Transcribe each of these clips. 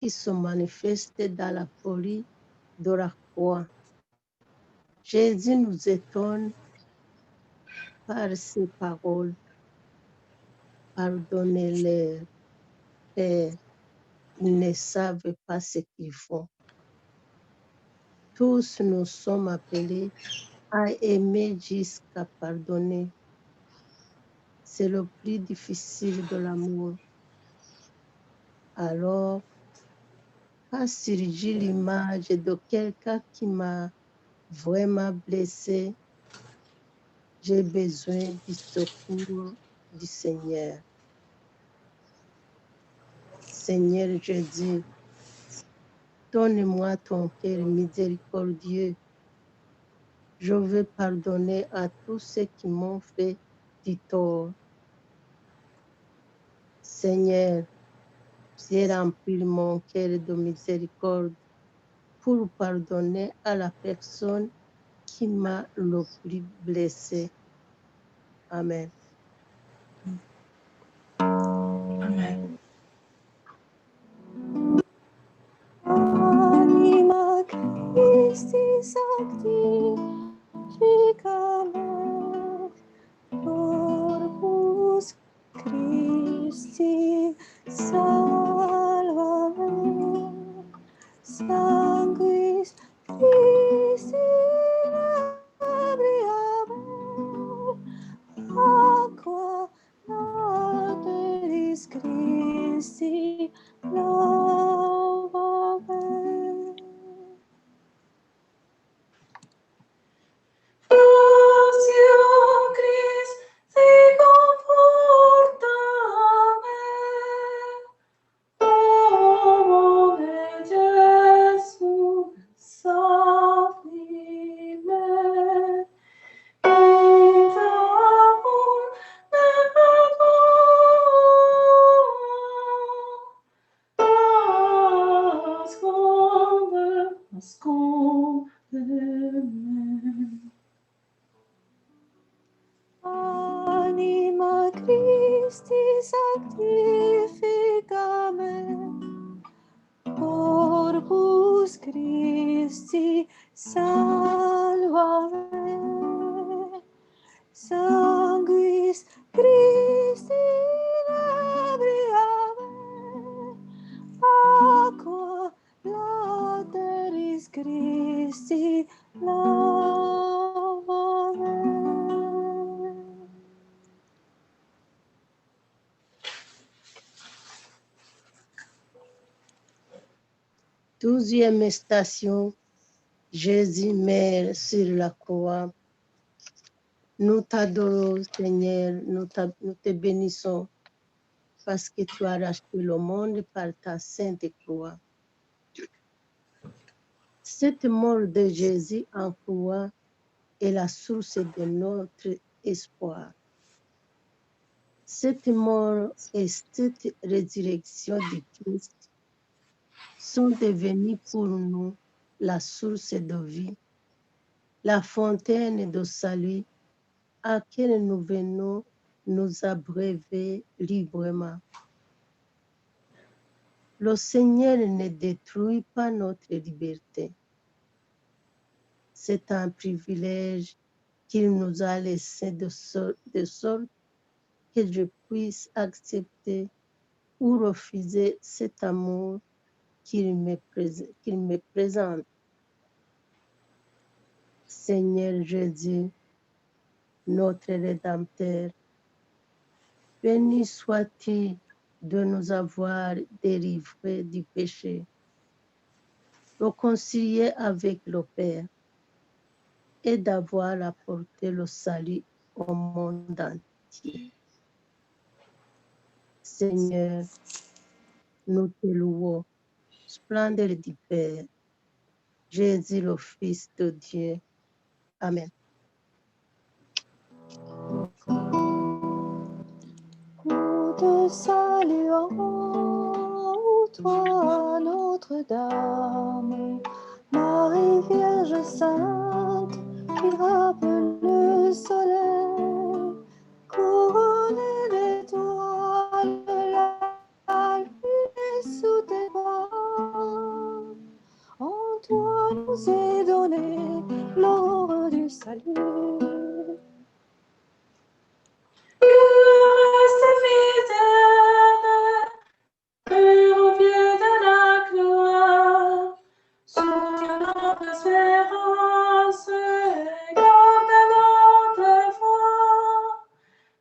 qui se manifeste dans la folie de la croix. Jésus nous étonne par ses paroles. Pardonnez-leur, Père, ils ne savent pas ce qu'ils font. Tous nous sommes appelés à aimer jusqu'à pardonner. C'est le plus difficile de l'amour. Alors, quand surgit l'image de quelqu'un qui m'a vraiment blessé, j'ai besoin du secours du Seigneur. Seigneur Jésus, donne-moi ton cœur miséricordieux. Je veux pardonner à tous ceux qui m'ont fait du tort. Seigneur, viens remplir mon cœur de miséricorde pour pardonner à la personne qui m'a le plus blessé. Amen. Amen. Anima Christi sanctificamet, corpus Christi salvamet, sanguis Christi labriamet, aqua lateris Christi lavamet. Passion Christi confortamet, omne Jesu safnime, intavum necator, asconde me. Anima Christi sanctificamet, corpus Christi salvamet, sanguis Christi labriamet, aqua lateris Christi lavamet. 12e station, Jésus meurt sur la croix. Nous t'adorons, Seigneur, nous te bénissons parce que tu as racheté le monde par ta sainte croix. Cette mort de Jésus en croix est la source de notre espoir. Cette mort et cette résurrection de Christ sont devenues pour nous la source de vie, la fontaine de salut à laquelle nous venons nous abreuver librement. Le Seigneur ne détruit pas notre liberté. C'est un privilège qu'il nous a laissé de sorte que je puisse accepter ou refuser cet amour qu'il me présente. Seigneur Jésus, notre Rédempteur, béni sois-tu de nous avoir délivrés du péché, réconciliés avec le Père et d'avoir apporté le salut au monde entier. Seigneur, nous te louons, splendeur du Père, Jésus le Fils de Dieu. Amen. Nous te saluons, toi Notre-Dame, Marie Vierge Sainte, qui rappelle le soleil, couronnée d'étoiles, la lune est sous tes bras. nous est donné l'aurore du salut. Que reste fidèle, au pied de la gloire, soutiens notre espérance, garde notre foi.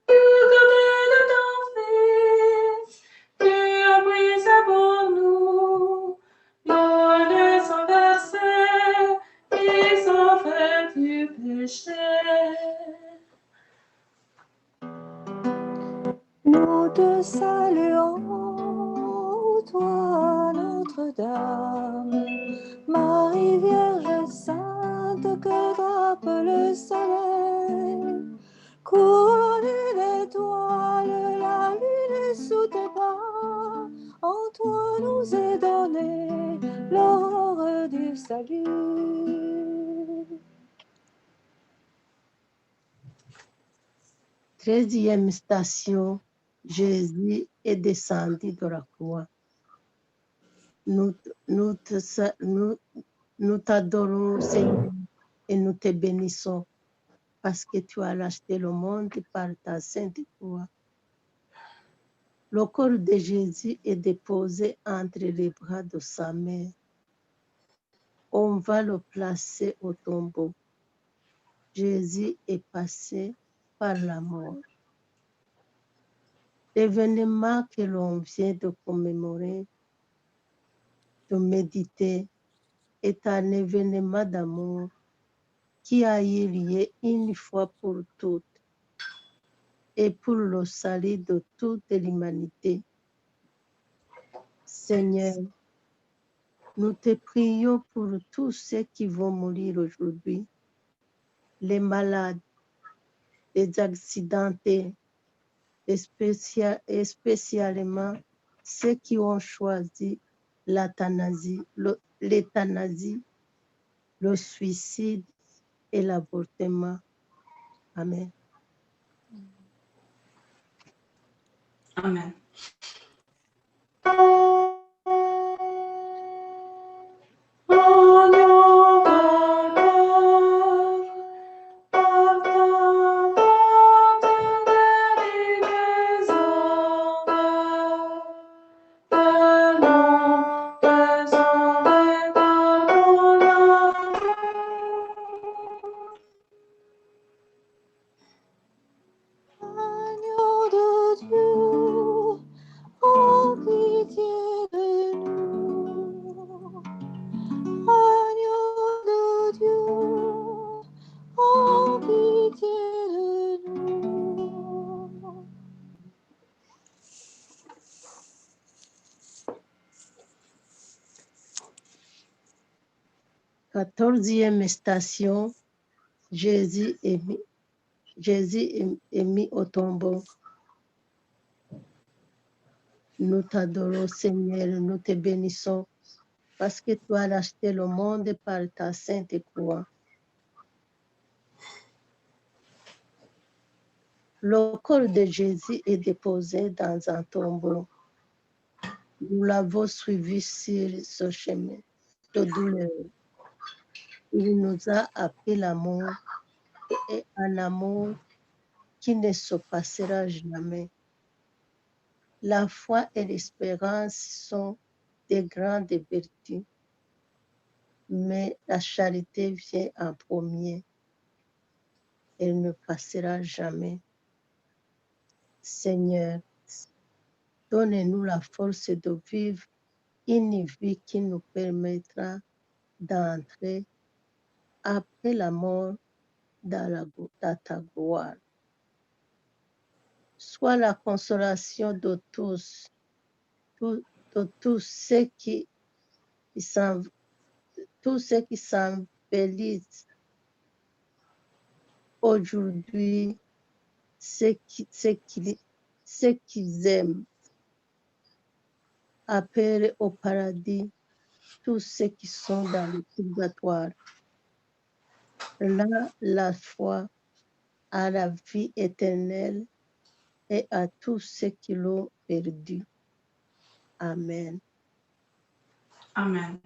Tu connais ton Fils, tu as brisé pour nous, l'eau de son verset, qui sauve du péché. Nous te saluons, toi Notre-Dame, Marie Vierge Sainte que drape le soleil. Couronnée d'étoiles, la lune est sous tes bras. En toi nous est donné l'aurore du salut. Treizième station, Jésus est descendu de la croix. Nous t'adorons, Seigneur, et nous te bénissons parce que tu as racheté le monde par ta sainte croix. Le corps de Jésus est déposé entre les bras de sa mère. On va le placer au tombeau. Jésus est passé par la mort. L'événement que l'on vient de commémorer, de méditer, est un événement d'amour qui a eu lieu une fois pour toutes et pour le salut de toute l'humanité. Seigneur, nous te prions pour tous ceux qui vont mourir aujourd'hui, les malades, les accidentés, et spécialement ceux qui ont choisi l'euthanasie, le suicide et l'avortement. Amen. Amen. Agneau de Dieu, oh pitié de nous. Agneau de Dieu, oh pitié de nous. 14e station, Jésus est mis au tombeau. Nous t'adorons, Seigneur, nous te bénissons parce que tu as racheté le monde par ta sainte croix. Le corps de Jésus est déposé dans un tombeau. Nous l'avons suivi sur ce chemin de douleur. Il nous a appris l'amour et un amour qui ne se passera jamais. La foi et l'espérance sont des grandes vertus, mais la charité vient en premier. Elle ne passera jamais. Seigneur, donne-nous la force de vivre une vie qui nous permettra d'entrer après la mort dans ta gloire. Sois la consolation de tous ceux qui s'embellissent aujourd'hui, ceux qu'ils aiment. Appelle au paradis tous ceux qui sont dans le purgatoire. Là, la foi à la vie éternelle et à tous ceux qui l'ont perdu. Amen. Amen.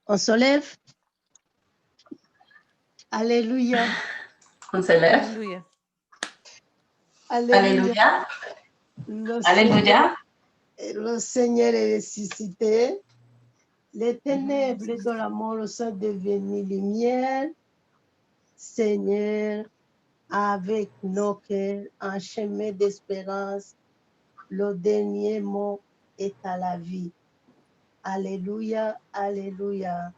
On se lève. Alléluia. On se lève. Alléluia. Alléluia. Alléluia. Le Seigneur est ressuscité. Les ténèbres de la mort sont devenues lumière. Seigneur, avec nos cœurs en chemin d'espérance, le dernier mot est à la vie. Alléluia, alléluia.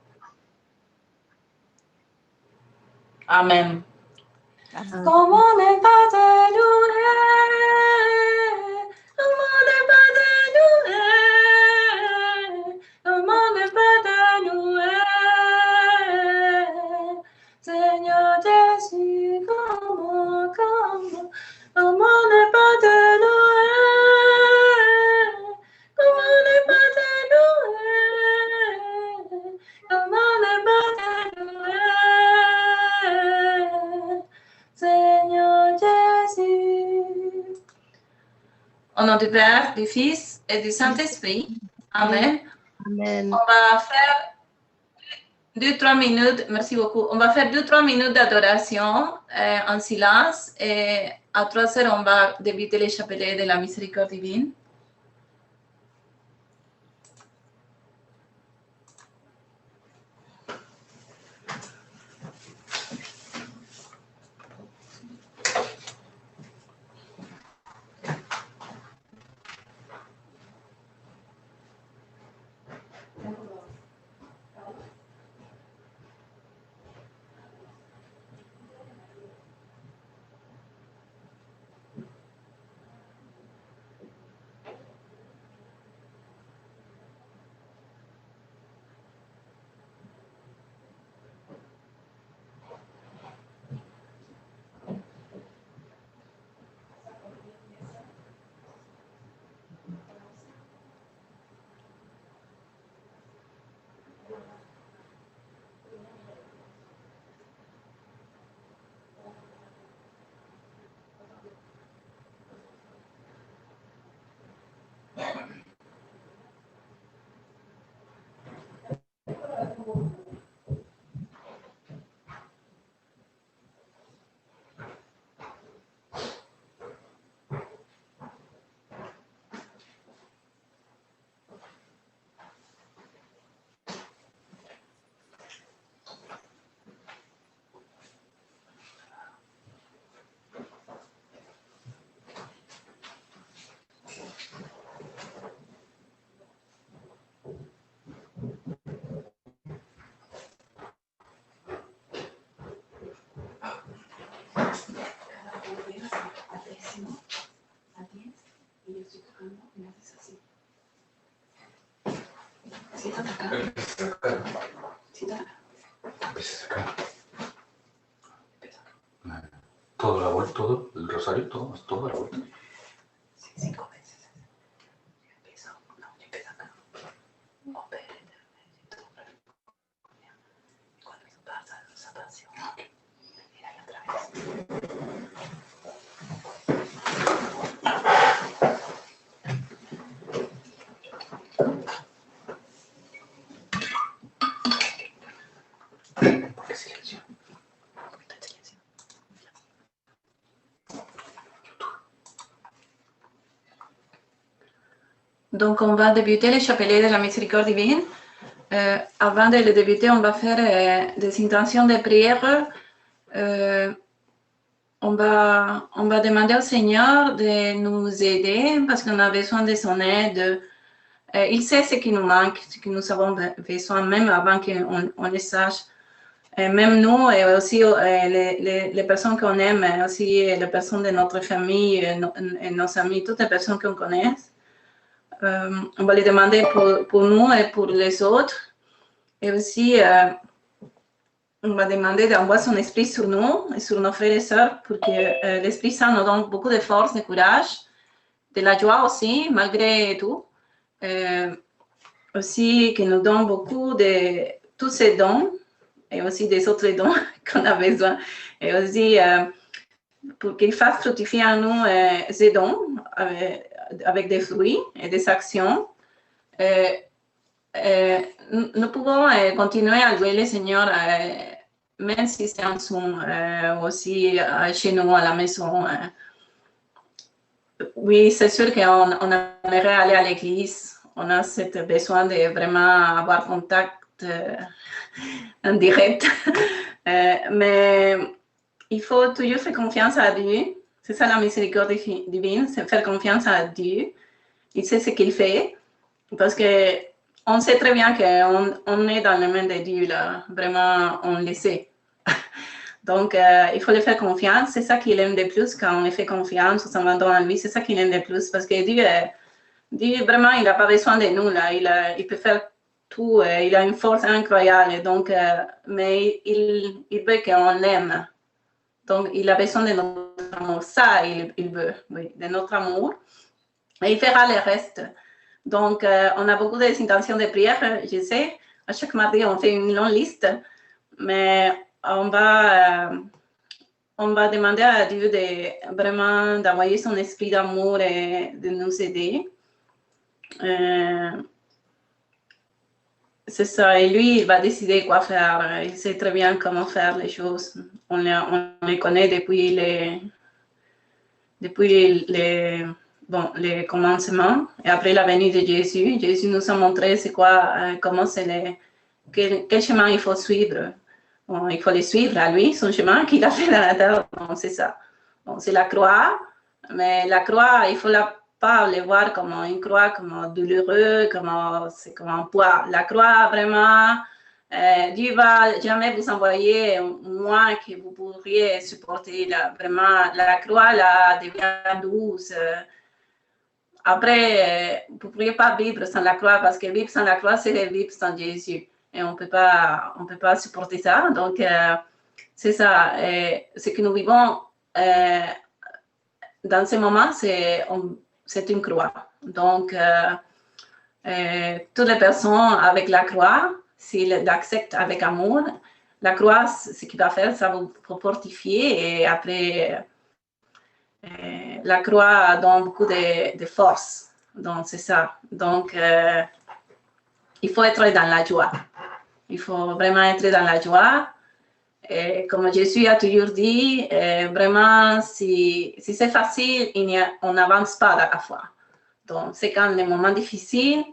Amen. Amen. Comment ne pas te louer? Comment ne pas te louer? Comment ne pas te louer? Seigneur Jésus, comment ne pas te louer? Comment ne pas te louer? Comment ne pas te louer? Seigneur Jésus. Au nom du Père, du Fils et du Saint-Esprit. Amen. Amen. On va faire 2-3 minutes, merci beaucoup. On va faire 2-3 minutes d'adoration en silence et à 3 heures, on va débuter les chapelets de la miséricorde divine. Todo la vuelta, todo, el rosario, todo la vuelta. Sí, 5 veces. Empiezo, no, empieza acá. Opere, y cuando pasa esa pasión, mira ahí otra vez. ¿Por qué silencio? Está en silencio. Donc, on va débuter les chapelets de la miséricorde divine. Avant de le débuter, on va faire des intentions de prière. On va demander au Seigneur de nous aider parce qu'on a besoin de son aide. Il sait ce qui nous manque, ce que nous avons besoin, même avant qu'on le sache. Même nous et aussi les personnes qu'on aime, aussi les personnes de notre famille, et nos amis, toutes les personnes qu'on connaît. On va les demander pour nous et pour les autres. Et aussi, on va demander d'envoyer son esprit sur nous et sur nos frères et sœurs pour que l'Esprit Saint nous donne beaucoup de force, de courage, de la joie aussi, malgré tout. Aussi, qu'il nous donne beaucoup de tous ces dons et aussi des autres dons qu'on a besoin. Et aussi, pour qu'il fasse fructifier en nous ces dons avec des fruits et des actions. nous pouvons continuer à louer le Seigneur, même si c'est en Zoom, aussi chez nous à la maison. Oui, c'est sûr qu'on aimerait aller à l'église. On a ce besoin de vraiment avoir contact en direct. Mais il faut toujours faire confiance à Dieu. C'est ça la miséricorde divine, c'est faire confiance à Dieu. Il sait ce qu'il fait. Parce qu'on sait très bien qu'on est dans les mains de Dieu, là. Vraiment, on le sait. Donc, il faut lui faire confiance. C'est ça qu'il aime de plus quand on lui fait confiance, on s'abandonne à lui. C'est ça qu'il aime de plus. Parce que Dieu vraiment, il n'a pas besoin de nous, là. Il peut faire tout. Il a une force incroyable. Donc, mais il veut qu'on l'aime. Donc, il a besoin de notre amour. Ça, il veut, oui, de notre amour. Et il fera le reste. Donc, on a beaucoup d'intentions de prière, je sais. À chaque mardi, on fait une longue liste. Mais on va demander à Dieu vraiment d'envoyer son esprit d'amour et de nous aider. C'est ça. Et lui, il va décider quoi faire. Il sait très bien comment faire les choses. On les connaît depuis les commencements. Et après la venue de Jésus, Jésus nous a montré c'est quoi, comment quel chemin il faut suivre. Bon, il faut les suivre à lui, son chemin qu'il a fait dans la terre. Bon, c'est ça. Bon, c'est la croix, mais la croix, il ne faut pas le voir comme une croix, comme douloureux, c'est comme un poids. La croix, vraiment, Dieu ne va jamais vous envoyer moins que vous pourriez supporter. Vraiment, la croix là, devient douce. Après, vous ne pourriez pas vivre sans la croix, parce que vivre sans la croix, c'est vivre sans Jésus. Et on ne peut pas supporter ça. Donc, c'est ça. Ce que nous vivons dans ce moment, c'est une croix. Donc, toutes les personnes avec la croix, s'ils l'acceptent avec amour, la croix, ce qu'il va faire, ça va vous fortifier. Et après, la croix donne beaucoup de force. Donc, c'est ça. Donc, il faut être dans la joie. Il faut vraiment être dans la joie. Et comme Jésus a toujours dit, vraiment, si c'est facile, on n'avance pas à la foi. Donc, c'est quand les moments difficiles,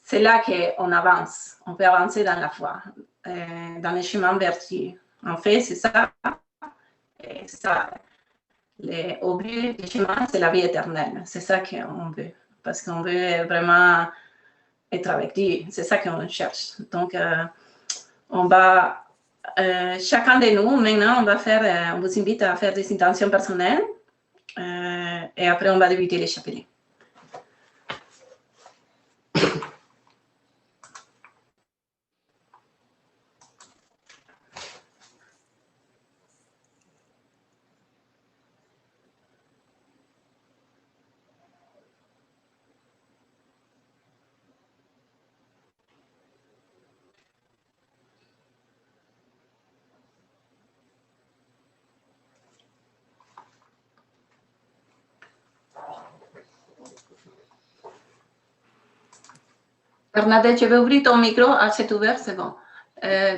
c'est là qu'on avance. On peut avancer dans la foi, dans le chemin vers Dieu. En fait, c'est ça. C'est ça. Au but du chemin, c'est la vie éternelle. C'est ça qu'on veut. Parce qu'on veut vraiment être avec Dieu. C'est ça qu'on cherche. Donc, on va, chacun de nous, maintenant, on vous invite à faire des intentions personnelles. Et après, on va débuter les chapelets. Bernadette, je vais ouvrir ton micro. Ah, c'est ouvert, c'est bon.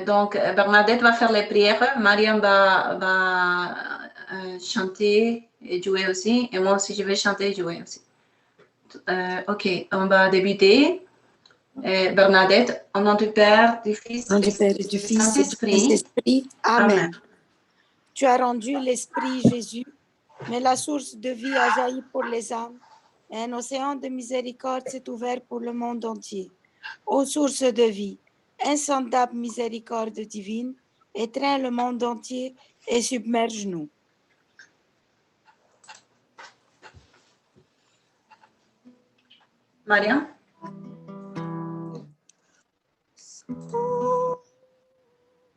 Donc, Bernadette va faire les prières. Mariam va chanter et jouer aussi. Et moi aussi, je vais chanter et jouer aussi. OK, on va débuter. Bernadette, au nom du Père, du Fils et du Saint-Esprit. Amen. Tu as rendu l'Esprit Jésus, mais la source de vie a jailli pour les âmes. Et un océan de miséricorde s'est ouvert pour le monde entier. Ô source de vie, insondable miséricorde divine, étreins le monde entier et submerge-nous. Mariam.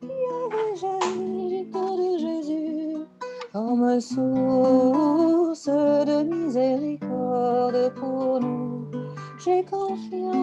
De Jésus, comme source de miséricorde pour nous, j'ai confiance